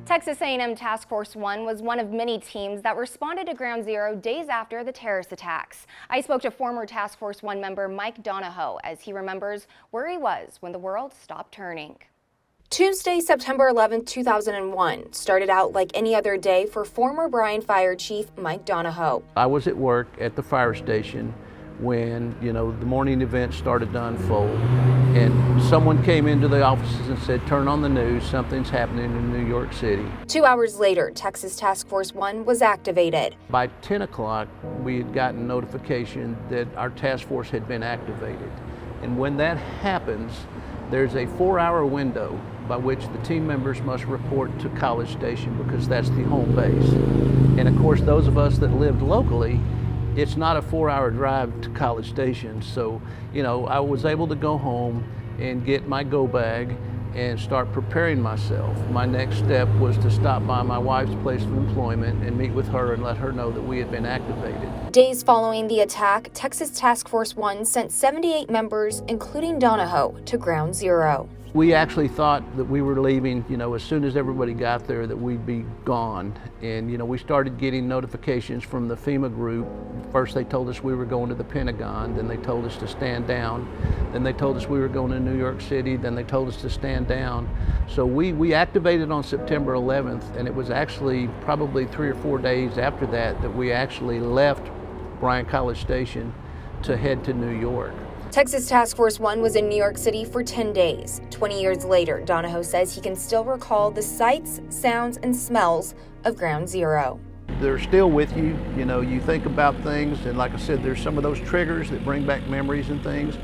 Texas A&M Task Force 1 was one of many teams that responded to Ground Zero days after the terrorist attacks. I spoke to former Task Force 1 member Mike Donahoe as he remembers where he was when the world stopped turning. Tuesday, September 11, 2001, started out like any other day for former Bryan Fire Chief Mike Donahoe. I was at work at the fire station when, the morning events started to unfold. And someone came into the offices and said, turn on the news, something's happening in New York City. 2 hours later, Texas Task Force 1 was activated. By 10 o'clock, we had gotten notification that our task force had been activated. And when that happens, there's a 4-hour window by which the team members must report to College Station because that's the home base. And of course, those of us that lived locally, it's not a 4-hour drive to College Station. So, I was able to go home and get my go bag and start preparing myself. My next step was to stop by my wife's place of employment and meet with her and let her know that we had been activated. Days following the attack, Texas Task Force 1 sent 78 members, including Donahoe, to Ground Zero. We actually thought that we were leaving, as soon as everybody got there, that we'd be gone. And, we started getting notifications from the FEMA group. First they told us we were going to the Pentagon, then they told us to stand down. Then they told us we were going to New York City, then they told us to stand down. So we activated on September 11th, and it was actually probably 3 or 4 days after that that we actually left Bryan College Station to head to New York. Texas Task Force 1 was in New York City for 10 days. 20 years later, Donahoe says he can still recall the sights, sounds, and smells of Ground Zero. They're still with you. You think about things, and like I said, there's some of those triggers that bring back memories and things.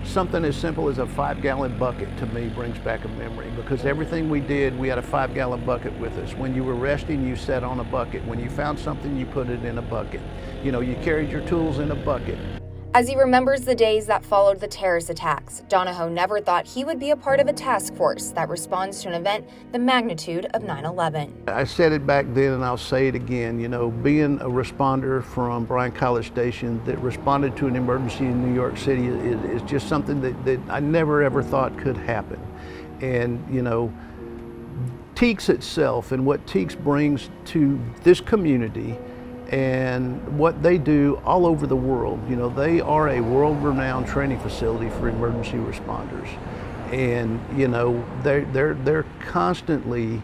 Something as simple as a 5-gallon bucket to me brings back a memory, because everything we did, we had a 5-gallon bucket with us. When you were resting, you sat on a bucket. When you found something, you put it in a bucket. You carried your tools in a bucket. As he remembers the days that followed the terrorist attacks, Donahoe never thought he would be a part of a task force that responds to an event the magnitude of 9/11. I said it back then and I'll say it again, being a responder from Bryan College Station that responded to an emergency in New York City is just something that I never ever thought could happen. And, TEACS itself and what TEACS brings to this community and what they do all over the world. They are a world-renowned training facility for emergency responders. And, they're constantly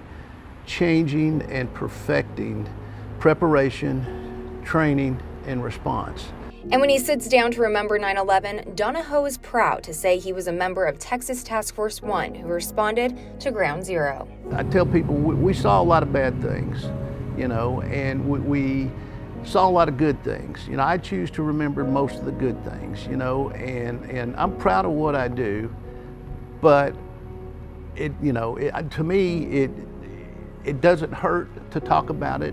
changing and perfecting preparation, training, and response. And when he sits down to remember 9/11, Donahoe is proud to say he was a member of Texas Task Force 1 who responded to Ground Zero. I tell people we saw a lot of bad things, and we saw a lot of good things. I choose to remember most of the good things, and I'm proud of what I do, but to me, it doesn't hurt to talk about it.